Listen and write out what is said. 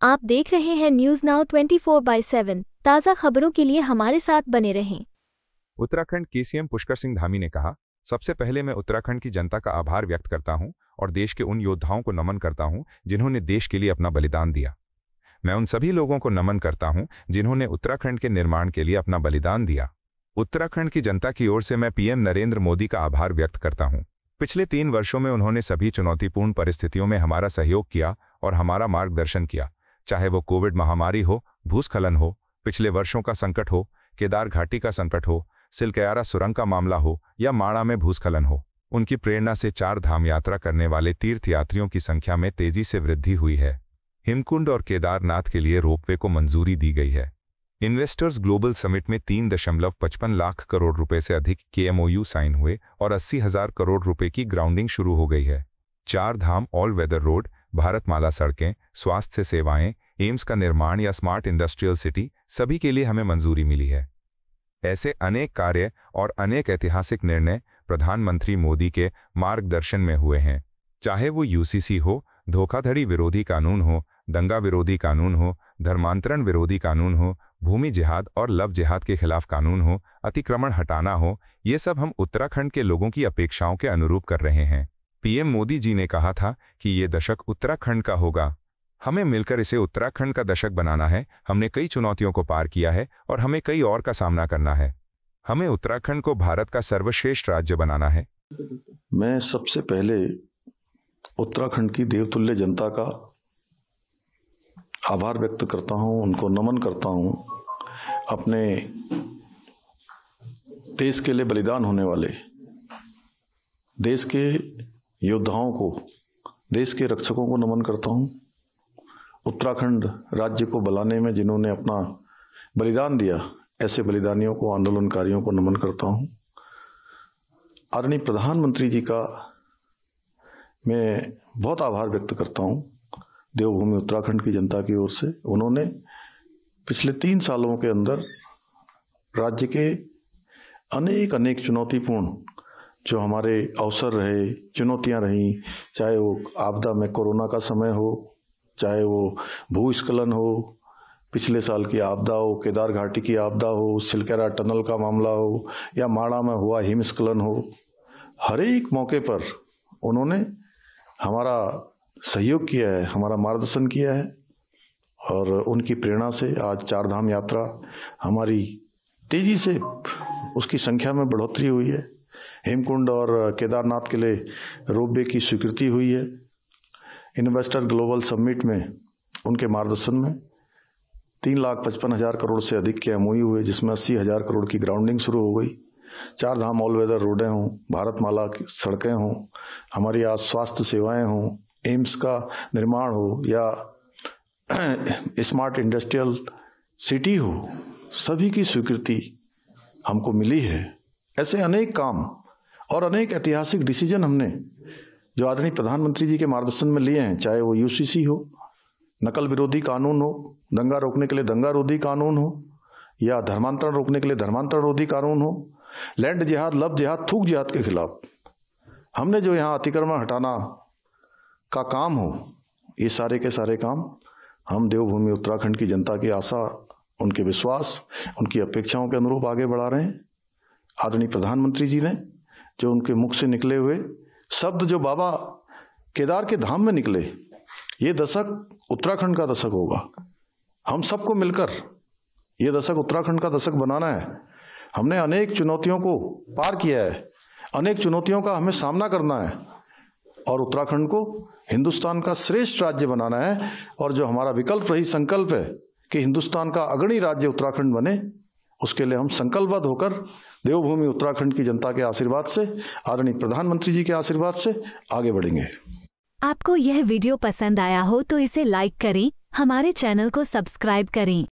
आप देख रहे हैं न्यूज नाउ 24/7। ताज़ा खबरों के लिए हमारे साथ बने रहें। उत्तराखंड के सीएम पुष्कर सिंह धामी ने कहा, सबसे पहले मैं उत्तराखंड की जनता का आभार व्यक्त करता हूं और देश के उन योद्धाओं को नमन करता हूं जिन्होंने देश के लिए अपना बलिदान दिया। मैं उन सभी लोगों को नमन करता हूं जिन्होंने उत्तराखंड के निर्माण के लिए अपना बलिदान दिया। उत्तराखंड की जनता की ओर से मैं पीएम नरेंद्र मोदी का आभार व्यक्त करता हूं। पिछले 3 वर्षों में उन्होंने सभी चुनौतीपूर्ण परिस्थितियों में हमारा सहयोग किया और हमारा मार्गदर्शन किया, चाहे वो कोविड महामारी हो, भूस्खलन हो, पिछले वर्षों का संकट हो, केदार घाटी का संकट हो, सिलकयारा सुरंग का मामला हो या माणा में भूस्खलन हो। उनकी प्रेरणा से 4 धाम यात्रा करने वाले तीर्थयात्रियों की संख्या में तेजी से वृद्धि हुई है। हेमकुंड और केदारनाथ के लिए रोपवे को मंजूरी दी गई है। इन्वेस्टर्स ग्लोबल समिट में 3.55 लाख करोड़ रुपए से अधिक के एमओयू साइन हुए और 80,000 करोड़ रुपए की ग्राउंडिंग शुरू हो गई है। 4 धाम ऑल वेदर रोड, भारतमाला सड़कें, स्वास्थ्य सेवाएं, एम्स का निर्माण या स्मार्ट इंडस्ट्रियल सिटी, सभी के लिए हमें मंजूरी मिली है। ऐसे अनेक कार्य और अनेक ऐतिहासिक निर्णय प्रधानमंत्री मोदी के मार्गदर्शन में हुए हैं, चाहे वो यूसीसी हो, धोखाधड़ी विरोधी कानून हो, दंगा विरोधी कानून हो, धर्मांतरण विरोधी कानून हो, भूमि जिहाद और लव जिहाद के खिलाफ कानून हो, अतिक्रमण हटाना हो, ये सब हम उत्तराखंड के लोगों की अपेक्षाओं के अनुरूप कर रहे हैं। पीएम मोदी जी ने कहा था कि ये दशक उत्तराखंड का होगा। हमें मिलकर इसे उत्तराखंड का दशक बनाना है। हमने कई चुनौतियों को पार किया है और हमें कई और का सामना करना है। हमें उत्तराखंड को भारत का सर्वश्रेष्ठ राज्य बनाना है। मैं सबसे पहले उत्तराखंड की देवतुल्य जनता का आभार व्यक्त करता हूं, उनको नमन करता हूं। अपने देश के लिए बलिदान होने वाले देश के योद्धाओं को, देश के रक्षकों को नमन करता हूं। उत्तराखंड राज्य को बनाने में जिन्होंने अपना बलिदान दिया, ऐसे बलिदानियों को, आंदोलनकारियों को नमन करता हूं। आदरणीय प्रधानमंत्री जी का मैं बहुत आभार व्यक्त करता हूं देवभूमि उत्तराखंड की जनता की ओर से। उन्होंने पिछले 3 सालों के अंदर राज्य के अनेक चुनौतीपूर्ण जो हमारे अवसर रहे, चुनौतियां रहीं, चाहे वो आपदा में कोरोना का समय हो, चाहे वो भूस्खलन हो, पिछले साल की आपदा हो, केदार घाटी की आपदा हो, सिलकयारा टनल का मामला हो या माणा में हुआ हिमस्खलन हो, हर एक मौके पर उन्होंने हमारा सहयोग किया है, हमारा मार्गदर्शन किया है और उनकी प्रेरणा से आज 4 धाम यात्रा हमारी तेजी से उसकी संख्या में बढ़ोतरी हुई है। हेमकुंड और केदारनाथ के लिए रोपवे की स्वीकृति हुई है। इन्वेस्टर ग्लोबल समिट में उनके मार्गदर्शन में 3,55,000 करोड़ से अधिक के एमओयू हुए, जिसमें 80,000 करोड़ की ग्राउंडिंग शुरू हो गई। 4 धाम ऑल वेदर रोडें हों, भारतमाला की सड़कें हों, हमारी आज स्वास्थ्य सेवाएं हों, एम्स का निर्माण हो या स्मार्ट इंडस्ट्रियल सिटी हो, सभी की स्वीकृति हमको मिली है। ऐसे अनेक काम और अनेक ऐतिहासिक डिसीजन हमने जो आदरणीय प्रधानमंत्री जी के मार्गदर्शन में लिए हैं, चाहे वो यूसीसी हो, नकल विरोधी कानून हो, दंगा रोकने के लिए दंगा रोधी कानून हो या धर्मांतरण रोकने के लिए धर्मांतरण रोधी कानून हो, लैंड जिहाद, लव जिहाद, थूक जिहाद के खिलाफ हमने जो यहाँ अतिक्रमण हटाना का काम हो, ये सारे के सारे काम हम देवभूमि उत्तराखंड की जनता की आशा, उनके विश्वास, उनकी अपेक्षाओं के अनुरूप आगे बढ़ा रहे हैं। आदरणीय प्रधानमंत्री जी ने जो उनके मुख से निकले हुए शब्द, जो बाबा केदार के धाम में निकले, ये दशक उत्तराखंड का दशक होगा। हम सबको मिलकर ये दशक उत्तराखंड का दशक बनाना है। हमने अनेक चुनौतियों को पार किया है, अनेक चुनौतियों का हमें सामना करना है और उत्तराखंड को हिंदुस्तान का श्रेष्ठ राज्य बनाना है। और जो हमारा विकल्प रही संकल्प है कि हिंदुस्तान का अग्रणी राज्य उत्तराखंड बने, उसके लिए हम संकल्पबद्ध होकर देवभूमि उत्तराखंड की जनता के आशीर्वाद से, आदरणीय प्रधानमंत्री जी के आशीर्वाद से आगे बढ़ेंगे। आपको यह वीडियो पसंद आया हो तो इसे लाइक करें, हमारे चैनल को सब्सक्राइब करें।